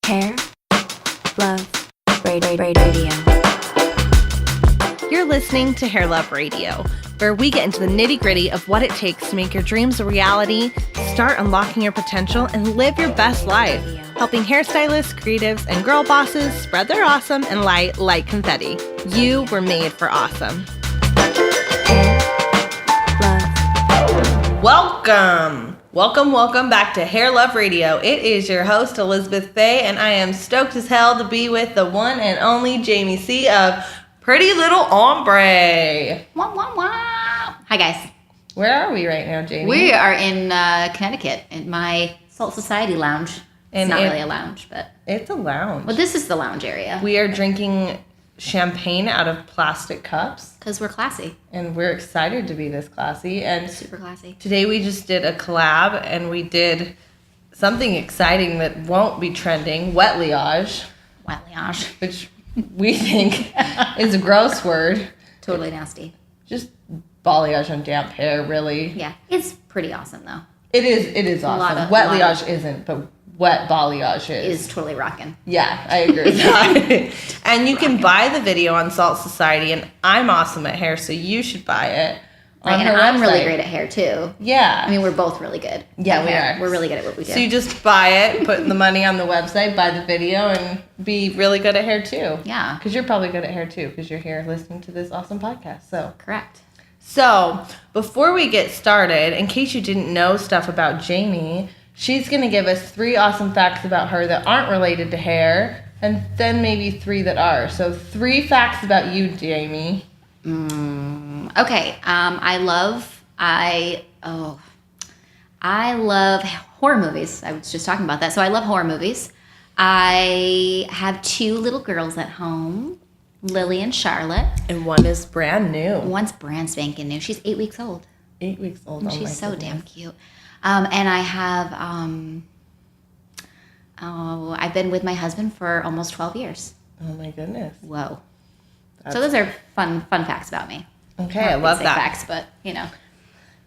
Hair, Love, Radio. You're listening to Hair Love Radio, where we get into the nitty-gritty of what it takes to make your dreams a reality, start unlocking your potential, and live your best life, helping hairstylists, creatives, and girl bosses spread their awesome and light like confetti. You were made for awesome. Welcome back to Hair Love Radio. It is your host, Elizabeth Faye, and I am stoked as hell to be with the one and only Jamie C. of Pretty Little Ombre. Wah, wah, wah. Hi, guys. Where are we right now, Jamie? We are in Connecticut in my Salt Society lounge. It's not really a lounge, but... It's a lounge. Well, this is the lounge area. We are drinking champagne out of plastic cups. Because we're classy. And we're excited to be this classy. And super classy. Today we just did a collab, and we did something exciting that won't be trending, wetlayage. Wetlayage. Which we think is a gross word. Totally nasty. Just balayage on damp hair, really. Yeah. It's pretty awesome, though. It is awesome. Wetlayage isn't, but wet balayage is. Is totally rocking. Yeah, I agree with that. And you can buy the video on Salt Society, and I'm awesome at hair, so you should buy it. And I'm really great at hair, too. Yeah. I mean, we're both really good. Yeah, we are. We're really good at what we do. So you just buy it, put the money on the website, buy the video, and be really good at hair, too. Yeah. Because you're probably good at hair, too, because you're here listening to this awesome podcast. So correct. So before we get started, in case you didn't know stuff about Jamie, she's going to give us 3 awesome facts about her that aren't related to hair, and then maybe 3 that are. So 3 facts about you, Jamie. Okay. I love horror movies. I was just talking about that. So I love horror movies. I have 2 little girls at home, Lily and Charlotte. And one is brand new. One's brand spanking new. She's 8 weeks old. 8 weeks old. And she's so damn cute. And I have, I've been with my husband for almost 12 years. Oh my goodness. Whoa. So those are fun facts about me. Okay, I love that. Facts, but you know.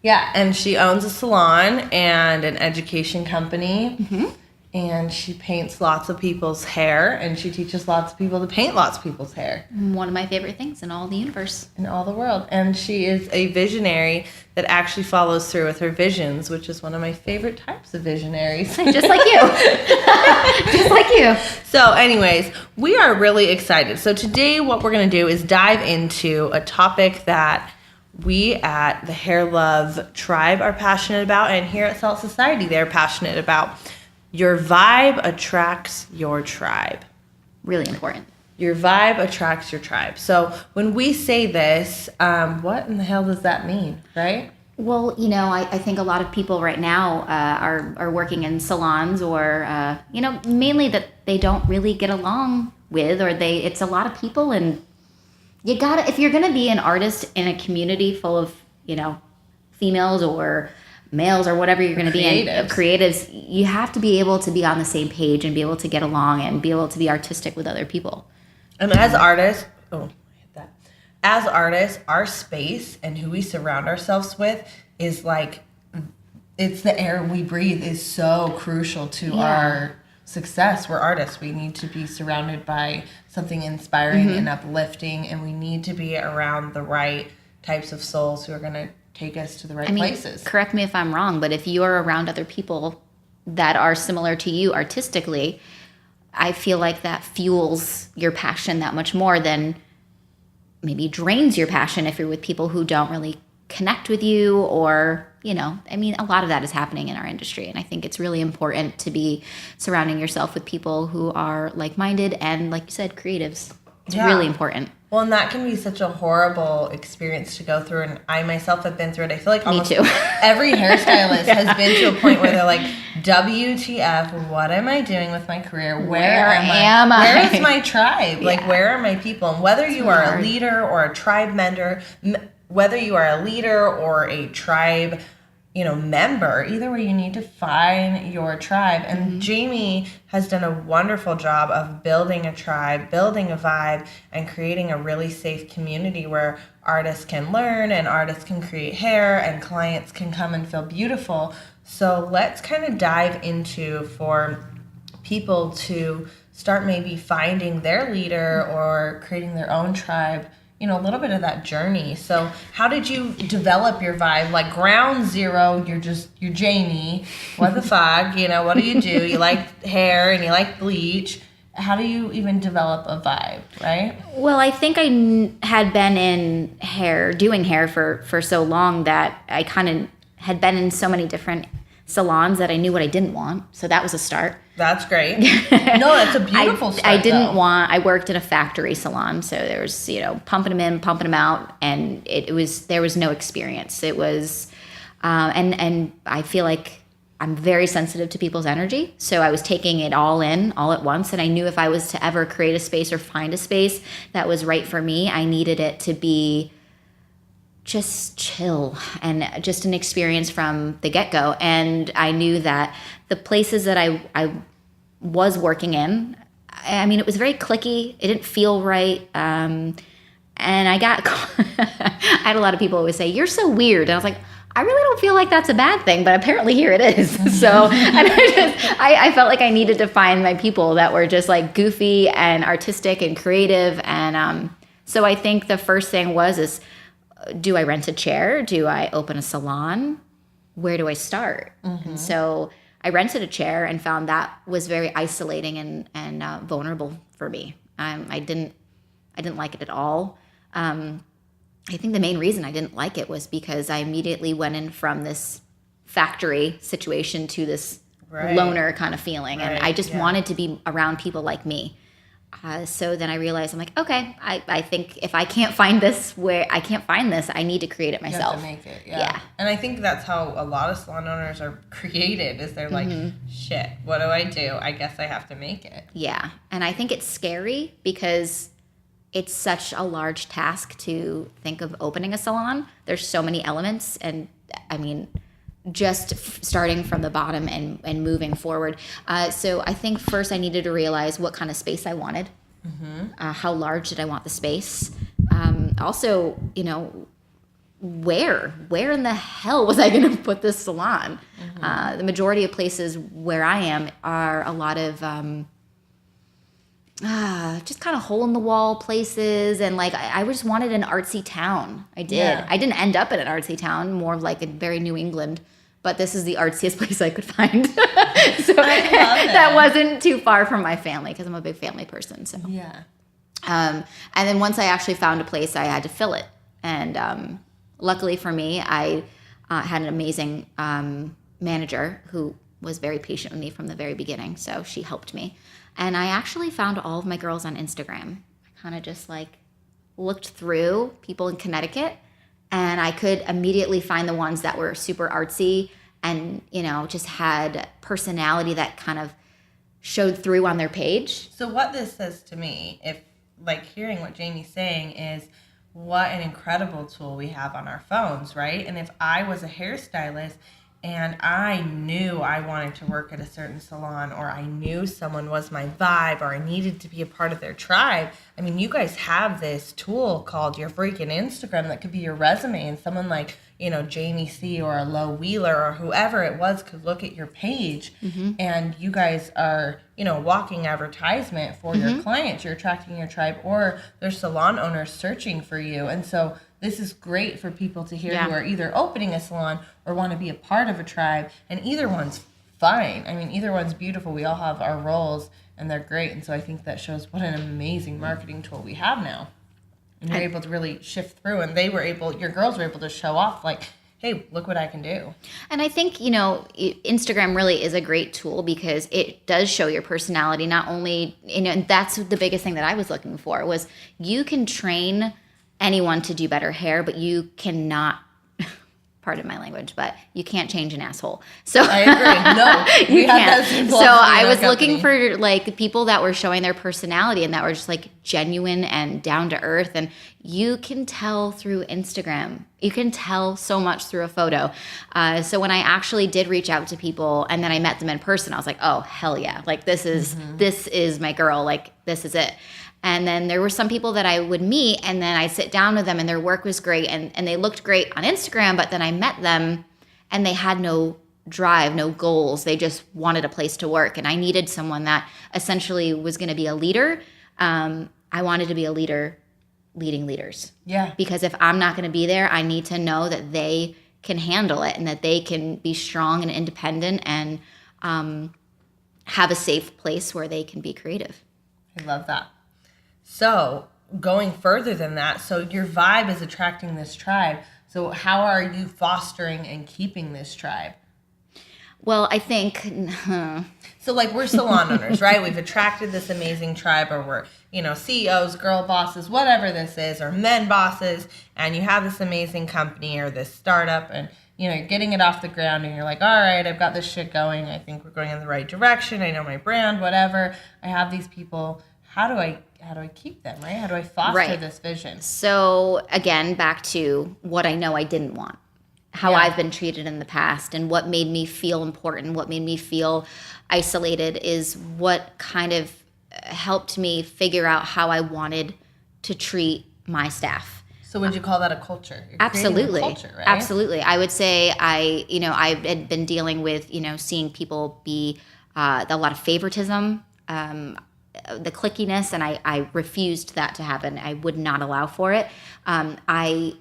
Yeah, and she owns a salon and an education company. Mm-hmm. And she paints lots of people's hair, and she teaches lots of people to paint lots of people's hair. One of my favorite things in all the universe. In all the world. And she is a visionary that actually follows through with her visions, which is one of my favorite types of visionaries. Just like you. Just like you. So anyways, we are really excited. So today what we're going to do is dive into a topic that we at the Hair Love Tribe are passionate about, and here at Salt Society they're passionate about. Your vibe attracts your tribe. Really important. Your vibe attracts your tribe. So when we say this, what in the hell does that mean, right? Well, you know, I think a lot of people right now are working in salons or, mainly that they don't really get along with, or it's a lot of people, and you gotta, if you're gonna be an artist in a community full of, females or males or whatever you're going to be in, creatives, you have to be able to be on the same page and be able to get along and be able to be artistic with other people. And as artists, as artists, our space and who we surround ourselves with is like, it's the air we breathe is so crucial to our success. We're artists. We need to be surrounded by something inspiring and uplifting, and we need to be around the right types of souls who are going to take us to the right places. Correct me if I'm wrong, but if you're around other people that are similar to you artistically, I feel like that fuels your passion that much more than maybe drains your passion if you're with people who don't really connect with you, or, a lot of that is happening in our industry. And I think it's really important to be surrounding yourself with people who are like-minded and, like you said, creatives. It's really important. Well, and that can be such a horrible experience to go through, and I myself have been through it. I feel like almost every hairstylist has been to a point where they're like, WTF, what am I doing with my career? Where am I? Where is my tribe? Yeah. Like, where are my people? And whether you are a leader or a tribe member, whether you are a leader or a tribe member, either way, you need to find your tribe. And Jamie has done a wonderful job of building a tribe, building a vibe, and creating a really safe community where artists can learn and artists can create hair and clients can come and feel beautiful. So let's kind of dive into, for people to start maybe finding their leader or creating their own tribe, you know, a little bit of that journey. So how did you develop your vibe? Like ground zero, you're Jamie. What the fuck? You know, what do? You like hair and you like bleach. How do you even develop a vibe, right? Well, I think I had been in doing hair for so long that I kind of had been in so many different salons that I knew what I didn't want. So that was a start. That's great. No, that's a beautiful start. I worked in a factory salon. So there was, you know, pumping them in, pumping them out. And there was no experience. It was, and I feel like I'm very sensitive to people's energy. So I was taking it all in all at once. And I knew if I was to ever create a space or find a space that was right for me, I needed it to be just chill and just an experience from the get-go. And I knew that the places that I was working in, I mean, it was very cliquey. It didn't feel right. And I had a lot of people always say, "You're so weird." And I was like, I really don't feel like that's a bad thing, but apparently here it is. So and I felt like I needed to find my people that were just like goofy and artistic and creative. And so I think the first thing is, do I rent a chair? Do I open a salon? Where do I start? And so I rented a chair and found that was very isolating and vulnerable for me. I didn't like it at all. I think the main reason I didn't like it was because I immediately went in from this factory situation to this loner kind of feeling. Right. And I just wanted to be around people like me. So then I realized, I'm like, okay, I think if I can't find this I need to create it myself. You have to make it, yeah. And I think that's how a lot of salon owners are created, is they're like, shit, what do? I guess I have to make it. Yeah. And I think it's scary because it's such a large task to think of opening a salon. There's so many elements, and I mean, just starting from the bottom and moving forward. So I think first I needed to realize what kind of space I wanted. How large did I want the space? Also, you know, where in the hell was I going to put this salon? The majority of places where I am are a lot of just kind of hole in the wall places, and like I just wanted an artsy town. I did. Yeah. I didn't end up in an artsy town, more of like a very New England, but this is the artsiest place I could find. So that wasn't too far from my family because I'm a big family person. So yeah. And then once I actually found a place, I had to fill it. And luckily for me, I had an amazing manager who was very patient with me from the very beginning. So she helped me. And I actually found all of my girls on Instagram. I kind of just like looked through people in Connecticut, and I could immediately find the ones that were super artsy and, you know, just had personality that kind of showed through on their page. So what this says to me, if like hearing what Jamie's saying, is what an incredible tool we have on our phones, right? And if I was a hairstylist and I knew I wanted to work at a certain salon, or I knew someone was my vibe, or I needed to be a part of their tribe. I mean, you guys have this tool called your freaking Instagram that could be your resume, and someone like, you know, Jamie C. or a Lo Wheeler or whoever it was could look at your page, and you guys are, you know, walking advertisement for your clients. You're attracting your tribe, or there's salon owners searching for you. And so this is great for people to hear who are either opening a salon or want to be a part of a tribe. And either one's fine. I mean, either one's beautiful. We all have our roles, and they're great. And so I think that shows what an amazing marketing tool we have now. And you're able to really shift through. And your girls were able to show off, like, hey, look what I can do. And I think, you know, Instagram really is a great tool because it does show your personality. Not only, you know, and that's the biggest thing that I was looking for, was you can train anyone to do better hair, but you cannot, pardon my language, but you can't change an asshole. So I agree. No, you can't. So I was looking for like people that were showing their personality and that were just like genuine and down to earth. And you can tell through Instagram. You can tell so much through a photo. So when I actually did reach out to people and then I met them in person, I was like, oh, hell yeah. Like this is my girl. Like this is it. And then there were some people that I would meet, and then I'd sit down with them, and their work was great, and they looked great on Instagram, but then I met them, and they had no drive, no goals. They just wanted a place to work. And I needed someone that essentially was going to be a leader. I wanted to be a leader leading leaders. Yeah. Because if I'm not going to be there, I need to know that they can handle it and that they can be strong and independent and have a safe place where they can be creative. I love that. So going further than that, so your vibe is attracting this tribe. So how are you fostering and keeping this tribe? Well, I think... So like we're salon owners, right? We've attracted this amazing tribe, or we're, CEOs, girl bosses, whatever this is, or men bosses, and you have this amazing company or this startup, and you're getting it off the ground, and you're like, all right, I've got this shit going. I think we're going in the right direction. I know my brand, whatever. I have these people. How do I keep them, right? How do I foster this vision? So again, back to what I know I didn't want. How I've been treated in the past and what made me feel important, what made me feel isolated is what kind of helped me figure out how I wanted to treat my staff. So would you call that a culture? You're Absolutely. A culture, right? Absolutely. I would say I had been dealing with, seeing people be a lot of favoritism, the clickiness, and I refused that to happen. I would not allow for it. I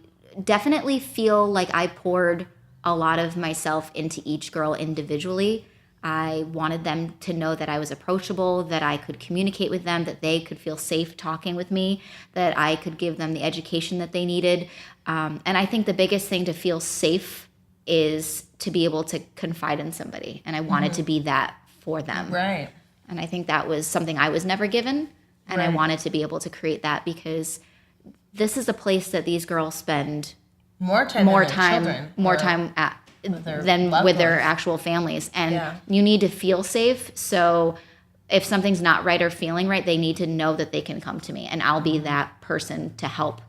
definitely feel like I poured a lot of myself into each girl individually. I wanted them to know that I was approachable, that I could communicate with them, that they could feel safe talking with me, that I could give them the education that they needed. And I think the biggest thing to feel safe is to be able to confide in somebody. And I wanted to be that for them. Right. And I think that was something I was never given. And I wanted to be able to create that because this is a place that these girls spend more time than with their actual families. And you need to feel safe. So if something's not right or feeling right, they need to know that they can come to me. And I'll be that person to help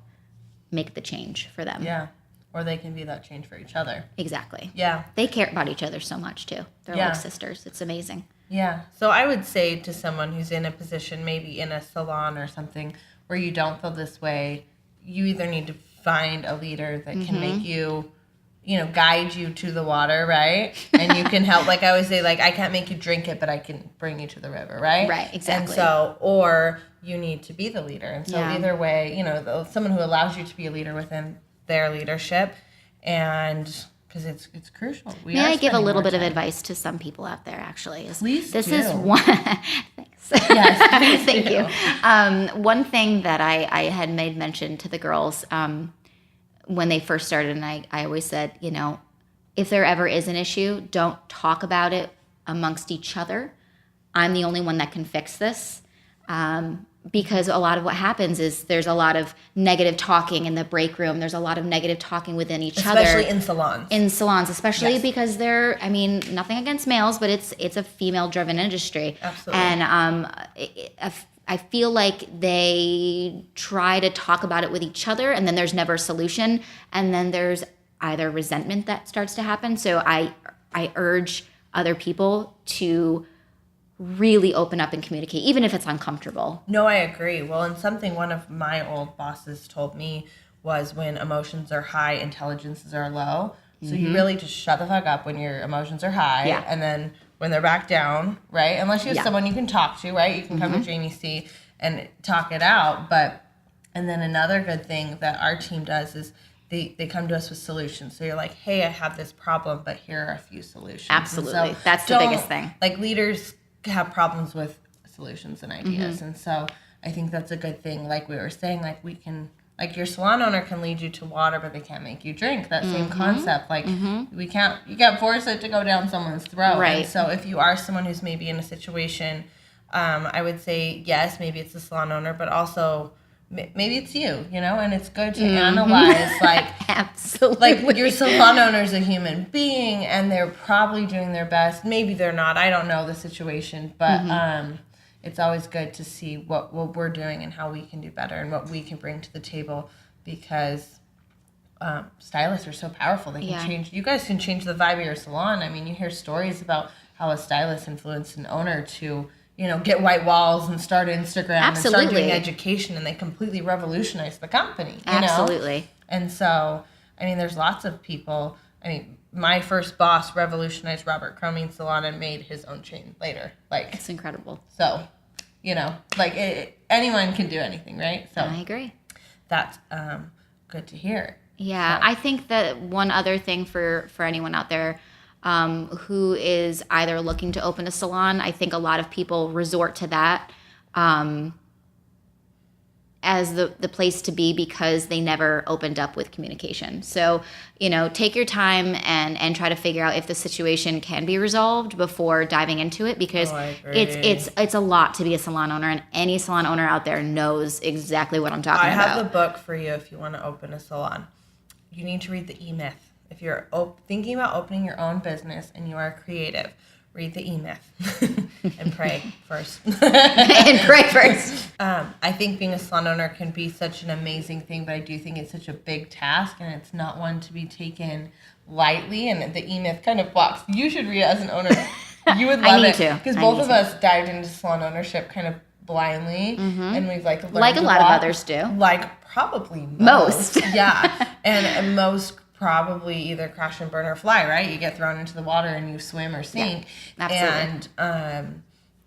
make the change for them. Yeah. Or they can be that change for each other. Exactly. Yeah. They care about each other so much too. They're like sisters. It's amazing. Yeah. So I would say to someone who's in a position, maybe in a salon or something, where you don't feel this way, you either need to find a leader that can make you, guide you to the water, right? And you can help, like I always say, like, I can't make you drink it, but I can bring you to the river, right? Right, exactly. And so, or you need to be the leader. And so either way, someone who allows you to be a leader within their leadership, and because it's crucial. May I give a little bit of advice to some people out there, actually? Please This do. is one... Thanks. Yes, Thank you. One thing that I had made mention to the girls when they first started, and I always said, if there ever is an issue, don't talk about it amongst each other. I'm the only one that can fix this. Because a lot of what happens is there's a lot of negative talking in the break room. There's a lot of negative talking within each other. Especially in salons. In salons, especially because they're, nothing against males, but it's a female-driven industry. Absolutely. And I feel like they try to talk about it with each other, and then there's never a solution. And then there's either resentment that starts to happen. So I urge other people to really open up and communicate, even if it's uncomfortable. No, I agree. Well, and something one of my old bosses told me was when emotions are high, intelligences are low. So you really just shut the fuck up when your emotions are high. Yeah. And then when they're back down, right? Unless you have someone you can talk to, right? You can come to Jamie C and talk it out. And then another good thing that our team does is they come to us with solutions. So you're like, hey, I have this problem, but here are a few solutions. Absolutely. So that's the biggest thing. Like leaders have problems with solutions and ideas. And so I think that's a good thing. Like we were saying, like we can, like your salon owner can lead you to water, but they can't make you drink. That same concept. Like you can't force it to go down someone's throat. Right. And so if you are someone who's maybe in a situation, I would say, yes, maybe it's the salon owner, but also maybe it's you, and it's good to analyze, like, absolutely, like your salon owner's a human being and they're probably doing their best. Maybe they're not. I don't know the situation, but it's always good to see what we're doing and how we can do better and what we can bring to the table, because stylists are so powerful. They can change. You guys can change the vibe of your salon. I mean, you hear stories about how a stylist influenced an owner to get white walls and start Instagram and start doing education, and they completely revolutionized the company. Absolutely. And so, I mean, there's lots of people. I mean, my first boss revolutionized Robert Cruming's salon and made his own chain later. Like, it's incredible. So, like anyone can do anything, right? So I agree. That's good to hear. Yeah, So. I think that one other thing for anyone out there who is either looking to open a salon, I think a lot of people resort to that as the place to be because they never opened up with communication. So, take your time and try to figure out if the situation can be resolved before diving into it, because it's a lot to be a salon owner, and any salon owner out there knows exactly what I'm talking about. I have the book for you if you want to open a salon. You need to read the E-Myth. If you're thinking about opening your own business and you are creative, read the E-Myth and pray first. I think being a salon owner can be such an amazing thing, but I do think it's such a big task, and it's not one to be taken lightly. And the E-Myth kind of walks. You should read it as an owner. You would love it. Because both of us dived into salon ownership kind of blindly, and we've learned like a lot of others do. Like probably most. Yeah, and most probably either crash and burn or fly, right? You get thrown into the water and you swim or sink. Yeah, absolutely.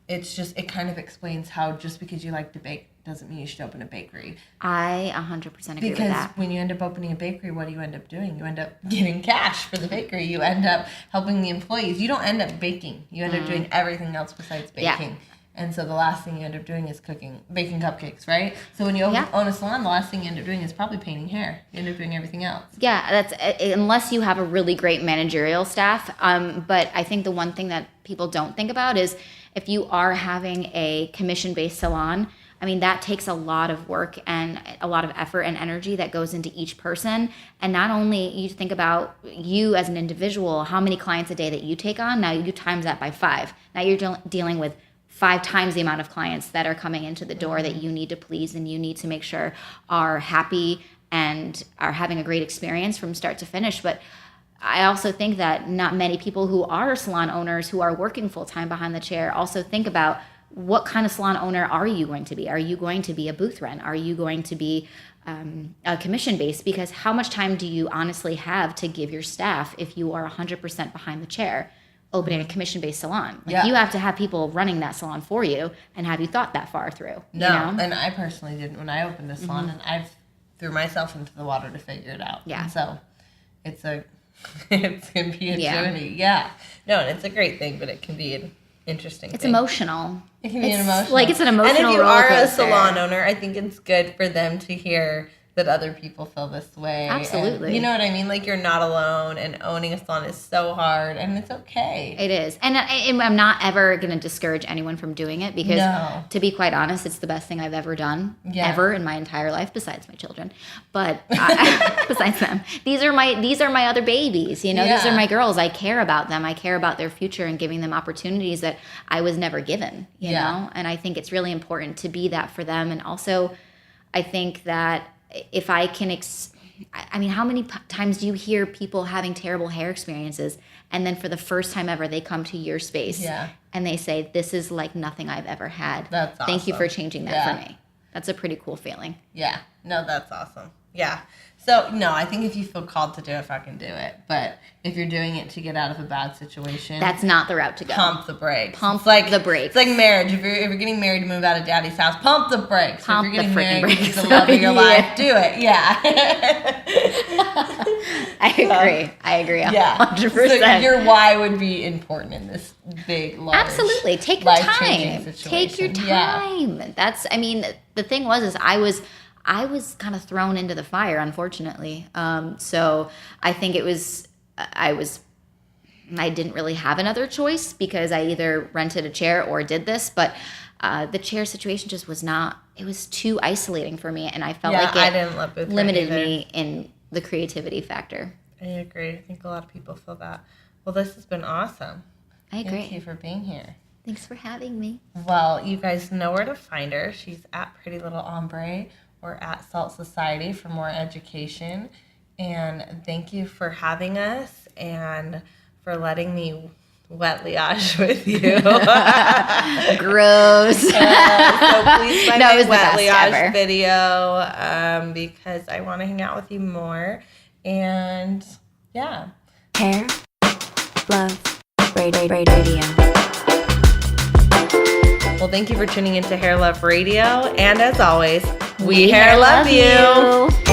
And it kind of explains how just because you like to bake doesn't mean you should open a bakery. I 100% agree with that. Because when you end up opening a bakery, what do you end up doing? You end up getting cash for the bakery. You end up helping the employees. You don't end up baking. You end up doing everything else besides baking. Yeah. And so the last thing you end up doing is baking cupcakes, right? So when you own a salon, the last thing you end up doing is probably painting hair. You end up doing everything else. Yeah, that's unless you have a really great managerial staff. But I think the one thing that people don't think about is if you are having a commission-based salon, I mean, that takes a lot of work and a lot of effort and energy that goes into each person. And not only you think about you as an individual, how many clients a day that you take on, now you times that by 5. Now you're dealing with 5 times the amount of clients that are coming into the door that you need to please and you need to make sure are happy and are having a great experience from start to finish. But I also think that not many people who are salon owners who are working full-time behind the chair also think about what kind of salon owner are you going to be? Are you going to be a booth rent? Are you going to be a commission-based? Because how much time do you honestly have to give your staff if you are 100% behind the chair opening a commission-based salon? You have to have people running that salon for you, and have you thought that far through? No, and I personally didn't when I opened a salon, and I threw myself into the water to figure it out. Yeah. And so it's going to be a journey. Yeah. No, and it's a great thing, but it can be an interesting thing. It's emotional. It can be an emotional. Like, it's an emotional And if you roller are a coaster. salon owner, I think it's good for them to hear that other people feel this way. Absolutely. And you know what I mean? Like, you're not alone, and owning a salon is so hard, and it's okay. It is. And I'm not ever going to discourage anyone from doing it because, to be quite honest, it's the best thing I've ever done, ever in my entire life, besides my children. But besides them, these are my other babies. These are my girls. I care about them. I care about their future and giving them opportunities that I was never given, you know? And I think it's really important to be that for them. And also, I think that if I can, I mean, how many times do you hear people having terrible hair experiences, and then for the first time ever, they come to your space and they say, "This is like nothing I've ever had. That's awesome. Thank you for changing that for me." That's a pretty cool feeling. Yeah. No, that's awesome. Yeah. So, no, I think if you feel called to do it, fucking do it. But if you're doing it to get out of a bad situation, that's not the route to go. Pump the brakes. Pump the brakes. It's like marriage. If you're getting married to move out of daddy's house, pump the brakes. Pump if you're getting the freaking married brakes. to the love of your life, do it. Yeah. I agree 100%. So your why would be important in this big, large, absolutely. Take your time. Situation. Take your time. Yeah. I mean, the thing was I was kind of thrown into the fire, unfortunately. So I think I didn't really have another choice because I either rented a chair or did this, but the chair situation just was not, it was too isolating for me, and I felt like it limited me in the creativity factor. I agree. I think a lot of people feel that. Well, this has been awesome. I agree. Thank you for being here. Thanks for having me. Well, you guys know where to find her. She's at Pretty Little Ombre or at Salt Society for more education. And thank you for having us and for letting me wetlayage with you. Gross. So please find my it was the best wetlayage ever. video because I want to hang out with you more. And yeah, Hair, love, radio. Well, thank you for tuning into Hair Love Radio. And as always, we hair love you.